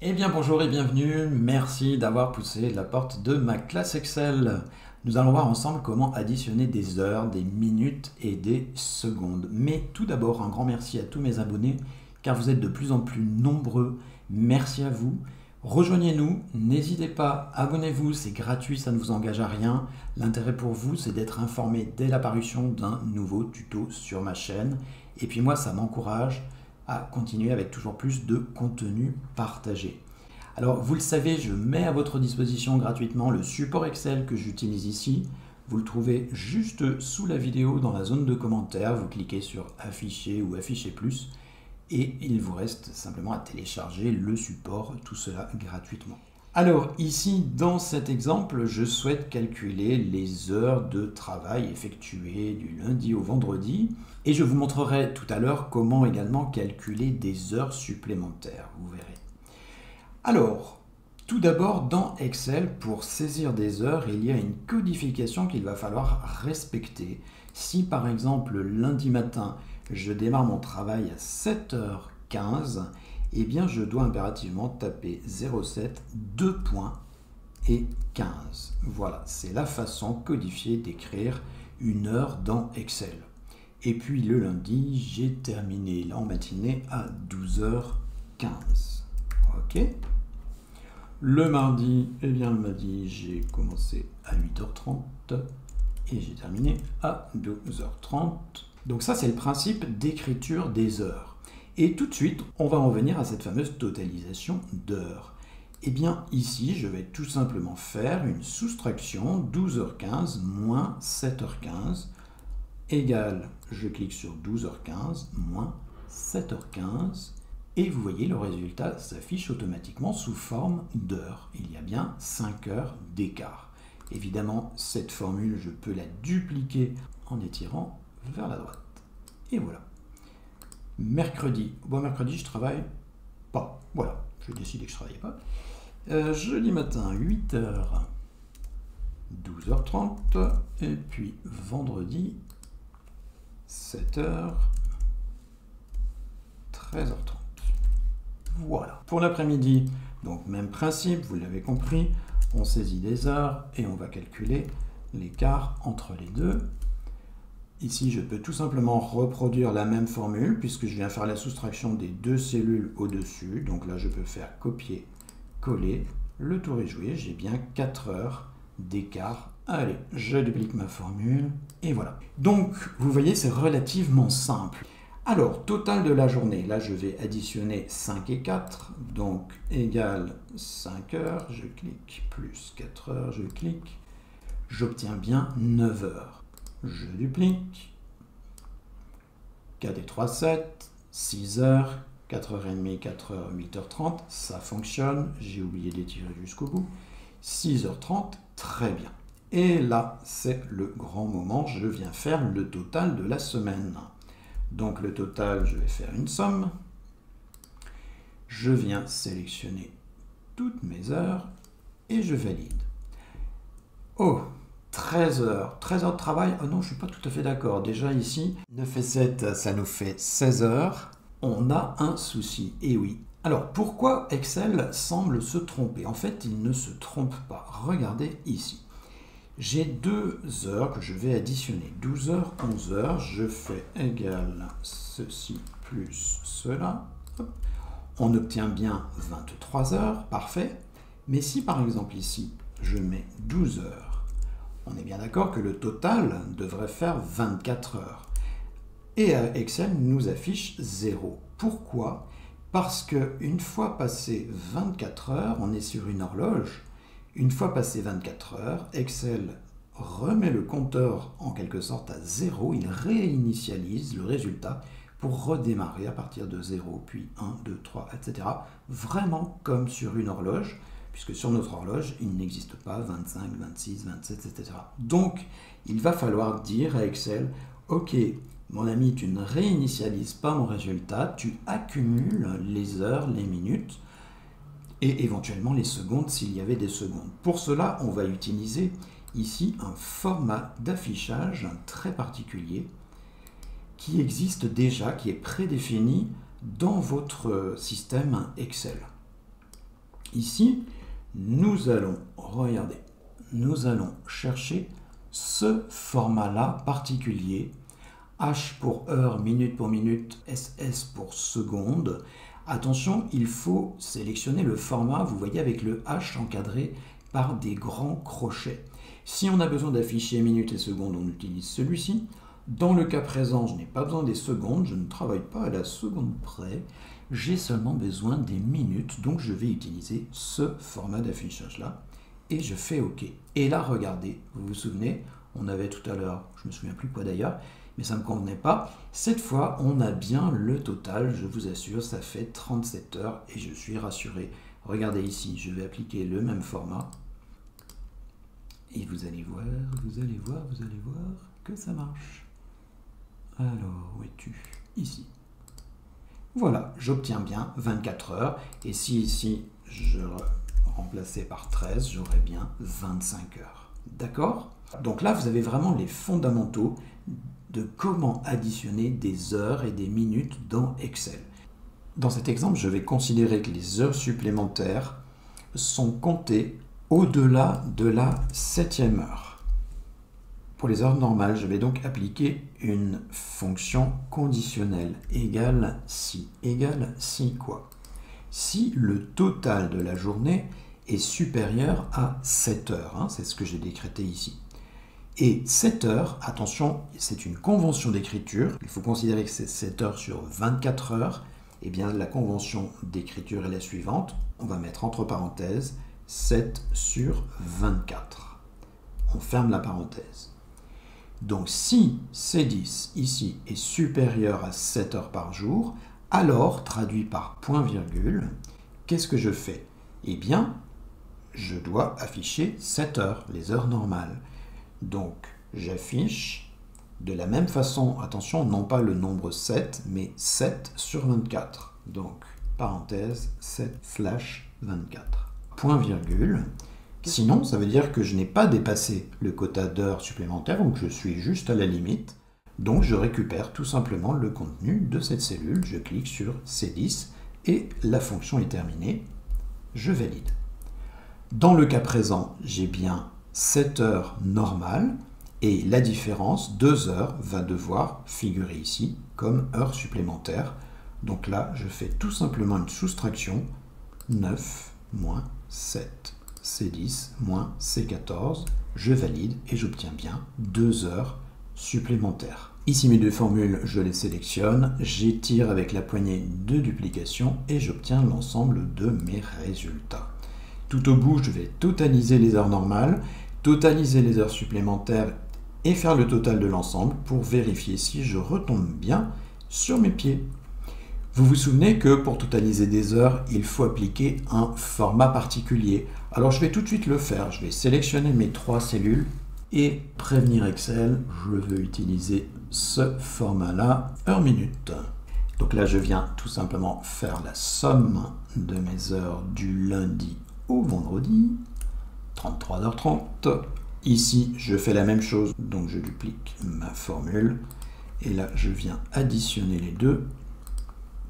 Eh bien bonjour et bienvenue, merci d'avoir poussé la porte de ma classe Excel. Nous allons voir ensemble comment additionner des heures, des minutes et des secondes. Mais tout d'abord, un grand merci à tous mes abonnés car vous êtes de plus en plus nombreux. Merci à vous. Rejoignez-nous, n'hésitez pas, abonnez-vous, c'est gratuit, ça ne vous engage à rien. L'intérêt pour vous, c'est d'être informé dès l'apparition d'un nouveau tuto sur ma chaîne. Et puis moi, ça m'encourage à continuer avec toujours plus de contenu partagé. Alors, vous le savez, je mets à votre disposition gratuitement le support Excel que j'utilise ici. Vous le trouvez juste sous la vidéo dans la zone de commentaires. Vous cliquez sur Afficher ou Afficher plus et il vous reste simplement à télécharger le support, tout cela gratuitement. Alors ici, dans cet exemple, je souhaite calculer les heures de travail effectuées du lundi au vendredi et je vous montrerai tout à l'heure comment également calculer des heures supplémentaires, vous verrez. Alors, tout d'abord, dans Excel, pour saisir des heures, il y a une codification qu'il va falloir respecter. Si par exemple, lundi matin, je démarre mon travail à 7h15, eh bien je dois impérativement taper 07, 2 points et 15. Voilà, c'est la façon codifiée d'écrire une heure dans Excel. Et puis le lundi, j'ai terminé en matinée à 12h15. Ok. Le mardi, eh bien le mardi, j'ai commencé à 8h30 et j'ai terminé à 12h30. Donc ça, c'est le principe d'écriture des heures. Et tout de suite, on va en venir à cette fameuse totalisation d'heures. Eh bien, ici, je vais tout simplement faire une soustraction 12h15 moins 7h15 égale, je clique sur 12h15 moins 7h15 et vous voyez, le résultat s'affiche automatiquement sous forme d'heures. Il y a bien 5 heures d'écart. Évidemment, cette formule, je peux la dupliquer en étirant vers la droite. Et voilà. Mercredi. Bon, mercredi, je travaille pas. Voilà, j'ai décidé que je ne travaillais pas. Jeudi matin, 8h, 12h30. Et puis vendredi, 7h, 13h30. Voilà. Pour l'après-midi, donc même principe, vous l'avez compris, on saisit des heures et on va calculer l'écart entre les deux. Ici, je peux tout simplement reproduire la même formule puisque je viens faire la soustraction des deux cellules au-dessus. Donc là, je peux faire copier, coller. Le tour est joué, j'ai bien 4 heures d'écart. Allez, je duplique ma formule et voilà. Donc, vous voyez, c'est relativement simple. Alors, total de la journée, là je vais additionner 5 et 4, donc égale 5 heures, je clique, plus 4 heures, je clique, j'obtiens bien 9 heures. Je duplique, 4 et 3, 7, 6 heures, 4h30, 4h, 8h30, ça fonctionne, j'ai oublié d'étirer jusqu'au bout, 6h30, très bien. Et là, c'est le grand moment, je viens faire le total de la semaine. Donc le total, je vais faire une somme. Je viens sélectionner toutes mes heures et je valide. Oh, 13 heures. 13 heures de travail? Oh non, je ne suis pas tout à fait d'accord. Déjà ici, 9 et 7, ça nous fait 16 heures. On a un souci. Et oui. Alors, pourquoi Excel semble se tromper? En fait, il ne se trompe pas. Regardez ici. J'ai 2 heures que je vais additionner. 12 heures, 11 heures, je fais égal ceci plus cela. Hop. On obtient bien 23 heures, parfait. Mais si par exemple ici, je mets 12 heures, on est bien d'accord que le total devrait faire 24 heures. Et Excel nous affiche 0. Pourquoi? Parce qu'une fois passé 24 heures, on est sur une horloge. Une fois passé 24 heures, Excel remet le compteur en quelque sorte à 0, il réinitialise le résultat pour redémarrer à partir de 0, puis 1, 2, 3, etc. Vraiment comme sur une horloge, puisque sur notre horloge, il n'existe pas 25, 26, 27, etc. Donc, il va falloir dire à Excel, ok, mon ami, tu ne réinitialises pas mon résultat, tu accumules les heures, les minutes, et éventuellement les secondes s'il y avait des secondes. Pour cela, on va utiliser ici un format d'affichage très particulier qui existe déjà, qui est prédéfini dans votre système Excel. ici, nous allons, regardez, nous allons chercher ce format-là particulier, H pour heure, minute pour minute, SS pour seconde. Attention, il faut sélectionner le format, vous voyez, avec le H encadré par des grands crochets. Si on a besoin d'afficher minutes et secondes, on utilise celui-ci. Dans le cas présent, je n'ai pas besoin des secondes, je ne travaille pas à la seconde près. J'ai seulement besoin des minutes, donc je vais utiliser ce format d'affichage-là. Et je fais OK. Et là, regardez, vous vous souvenez, on avait tout à l'heure, je ne me souviens plus quoi d'ailleurs, mais ça ne me convenait pas. Cette fois, on a bien le total, je vous assure, ça fait 37 heures et je suis rassuré. Regardez ici, je vais appliquer le même format. Et vous allez voir que ça marche. Alors, où es-tu? Ici. Voilà, j'obtiens bien 24 heures. Et si ici, je remplaçais par 13, j'aurais bien 25 heures. D'accord? Donc là, vous avez vraiment les fondamentaux de comment additionner des heures et des minutes dans Excel. Dans cet exemple, je vais considérer que les heures supplémentaires sont comptées au-delà de la 7e heure. Pour les heures normales, je vais donc appliquer une fonction conditionnelle égale si. Égale si quoi? Si le total de la journée est supérieur à 7 heures, hein, c'est ce que j'ai décrété ici. Et 7 heures, attention, c'est une convention d'écriture, il faut considérer que c'est 7 heures sur 24 heures, et bien la convention d'écriture est la suivante, on va mettre entre parenthèses 7 sur 24. On ferme la parenthèse. Donc si C10 ici est supérieur à 7 heures par jour, alors, traduit par point-virgule, qu'est-ce que je fais? Eh bien, je dois afficher 7 heures, les heures normales. Donc, j'affiche de la même façon, attention, non pas le nombre 7, mais 7 sur 24. Donc, parenthèse, 7/24. Point-virgule. Sinon, ça veut dire que je n'ai pas dépassé le quota d'heures supplémentaires, donc je suis juste à la limite. Donc, je récupère tout simplement le contenu de cette cellule. Je clique sur C10 et la fonction est terminée. Je valide. Dans le cas présent, j'ai bien 7 heures normales et la différence, 2 heures, va devoir figurer ici comme heure supplémentaire. Donc là, je fais tout simplement une soustraction, 9 moins 7, C10 moins C14, je valide et j'obtiens bien 2 heures supplémentaires. Ici mes deux formules, je les sélectionne, j'étire avec la poignée de duplication et j'obtiens l'ensemble de mes résultats. Tout au bout, je vais totaliser les heures normales, totaliser les heures supplémentaires et faire le total de l'ensemble pour vérifier si je retombe bien sur mes pieds. Vous vous souvenez que pour totaliser des heures, il faut appliquer un format particulier. Alors je vais tout de suite le faire. Je vais sélectionner mes 3 cellules et prévenir Excel. Je veux utiliser ce format-là, heure-minute. Donc là, je viens tout simplement faire la somme de mes heures du lundi au vendredi. 33h30. Ici, je fais la même chose, donc je duplique ma formule. Et là, je viens additionner les deux.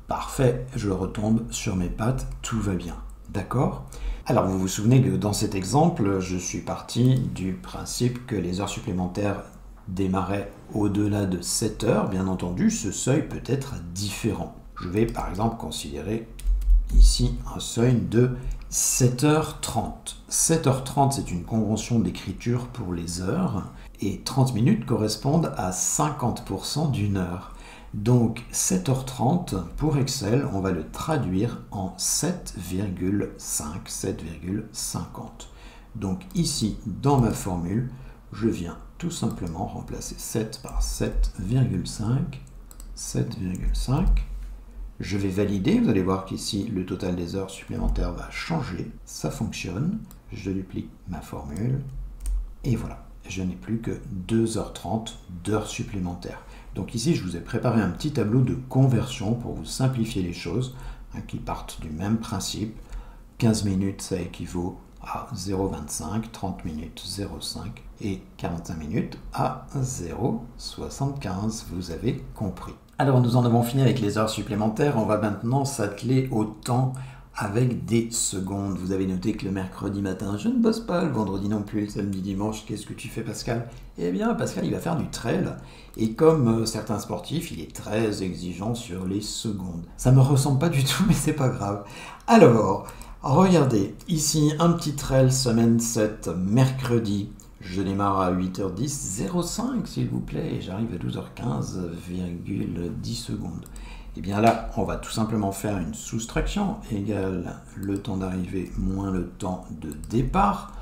Parfait, je retombe sur mes pattes, tout va bien. D'accord? Alors, vous vous souvenez que dans cet exemple, je suis parti du principe que les heures supplémentaires démarraient au-delà de 7 heures. Bien entendu, ce seuil peut être différent. Je vais par exemple considérer ici un seuil de 7h30. 7h30, c'est une convention d'écriture pour les heures, et 30 minutes correspondent à 50% d'une heure. Donc 7h30, pour Excel, on va le traduire en 7,5, 7,50. Donc ici, dans ma formule, je viens tout simplement remplacer 7 par 7,5, 7,5. Je vais valider, vous allez voir qu'ici, le total des heures supplémentaires va changer. Ça fonctionne. Je duplique ma formule. Et voilà, je n'ai plus que 2h30 d'heures supplémentaires. Donc ici, je vous ai préparé un petit tableau de conversion pour vous simplifier les choses, qui partent du même principe. 15 minutes, ça équivaut à 0,25, 30 minutes 0,5 et 45 minutes à 0,75. Vous avez compris. Alors nous en avons fini avec les heures supplémentaires, on va maintenant s'atteler au temps avec des secondes. Vous avez noté que le mercredi matin, je ne bosse pas, le vendredi non plus, le samedi, dimanche. Qu'est-ce que tu fais, Pascal? Eh bien, Pascal, il va faire du trail. Et comme certains sportifs, il est très exigeant sur les secondes. Ça me ressemble pas du tout, mais c'est pas grave. Alors, regardez, ici, un petit trail, semaine 7, mercredi. Je démarre à 8h10, 05 s'il vous plaît, et j'arrive à 12h15,10 secondes. Et bien là, on va tout simplement faire une soustraction égale le temps d'arrivée moins le temps de départ.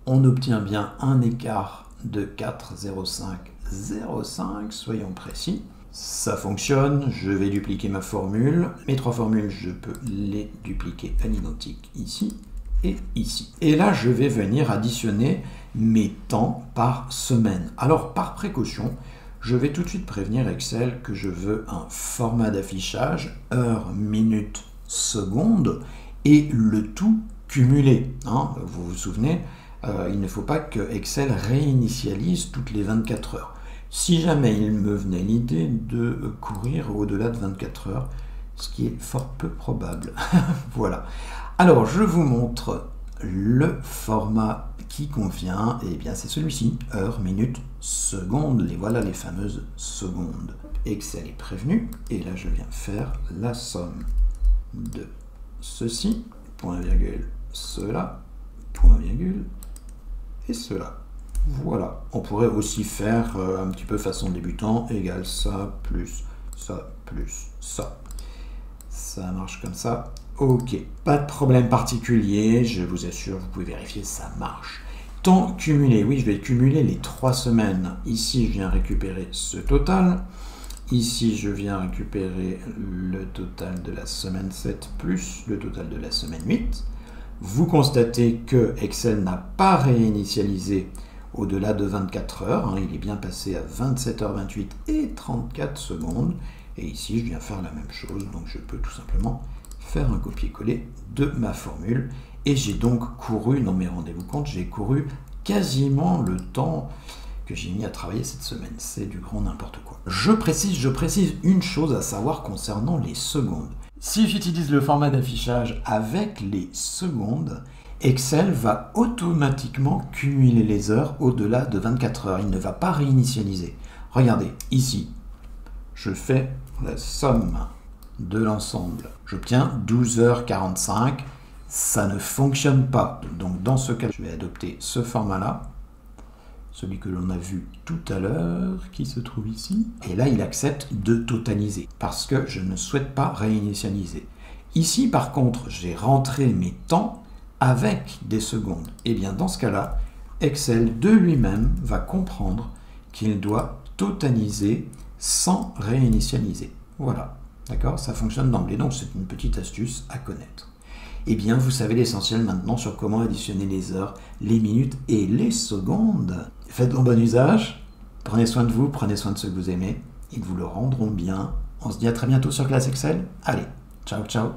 On obtient bien un écart de 4,05,05, soyons précis. Ça fonctionne, je vais dupliquer ma formule. Mes trois formules, je peux les dupliquer à l'identique ici et ici. Et là, je vais venir additionner mes temps par semaine. Alors, par précaution, je vais tout de suite prévenir Excel que je veux un format d'affichage heure, minute, seconde et le tout cumulé. Vous vous souvenez, il ne faut pas que Excel réinitialise toutes les 24 heures. Si jamais il me venait l'idée de courir au-delà de 24 heures, ce qui est fort peu probable. Voilà. Alors, je vous montre le format qui convient, et bien c'est celui-ci, heure, minute, seconde, et voilà les fameuses secondes. Excel est prévenu, et là je viens faire la somme de ceci, point virgule, cela, point virgule, et cela. Voilà, on pourrait aussi faire un petit peu façon débutant, égale ça, plus ça, plus ça. Ça marche comme ça. Ok, pas de problème particulier, je vous assure, vous pouvez vérifier, ça marche. Temps cumulé, oui, je vais cumuler les 3 semaines. Ici, je viens récupérer ce total. Ici, je viens récupérer le total de la semaine 7 plus le total de la semaine 8. Vous constatez que Excel n'a pas réinitialisé au-delà de 24 heures. Il est bien passé à 27h28 et 34 secondes. Et ici, je viens faire la même chose, donc je peux tout simplement faire un copier-coller de ma formule. Et j'ai donc couru, non mais rendez-vous compte, j'ai couru quasiment le temps que j'ai mis à travailler cette semaine. C'est du grand n'importe quoi. Je précise une chose à savoir concernant les secondes. Si j'utilise le format d'affichage avec les secondes, Excel va automatiquement cumuler les heures au-delà de 24 heures. Il ne va pas réinitialiser. Regardez, ici, je fais la somme de l'ensemble. J'obtiens 12h45. Ça ne fonctionne pas. Donc dans ce cas, je vais adopter ce format-là, celui que l'on a vu tout à l'heure, qui se trouve ici. Et là, il accepte de totaliser, parce que je ne souhaite pas réinitialiser. Ici, par contre, j'ai rentré mes temps avec des secondes. Et bien dans ce cas-là, Excel de lui-même va comprendre qu'il doit totaliser sans réinitialiser. Voilà, d'accord? Ça fonctionne d'emblée, donc c'est une petite astuce à connaître. Eh bien, vous savez l'essentiel maintenant sur comment additionner les heures, les minutes et les secondes. Faites-en bon usage, prenez soin de vous, prenez soin de ceux que vous aimez, ils vous le rendront bien. On se dit à très bientôt sur Classe Excel. Allez, ciao ciao.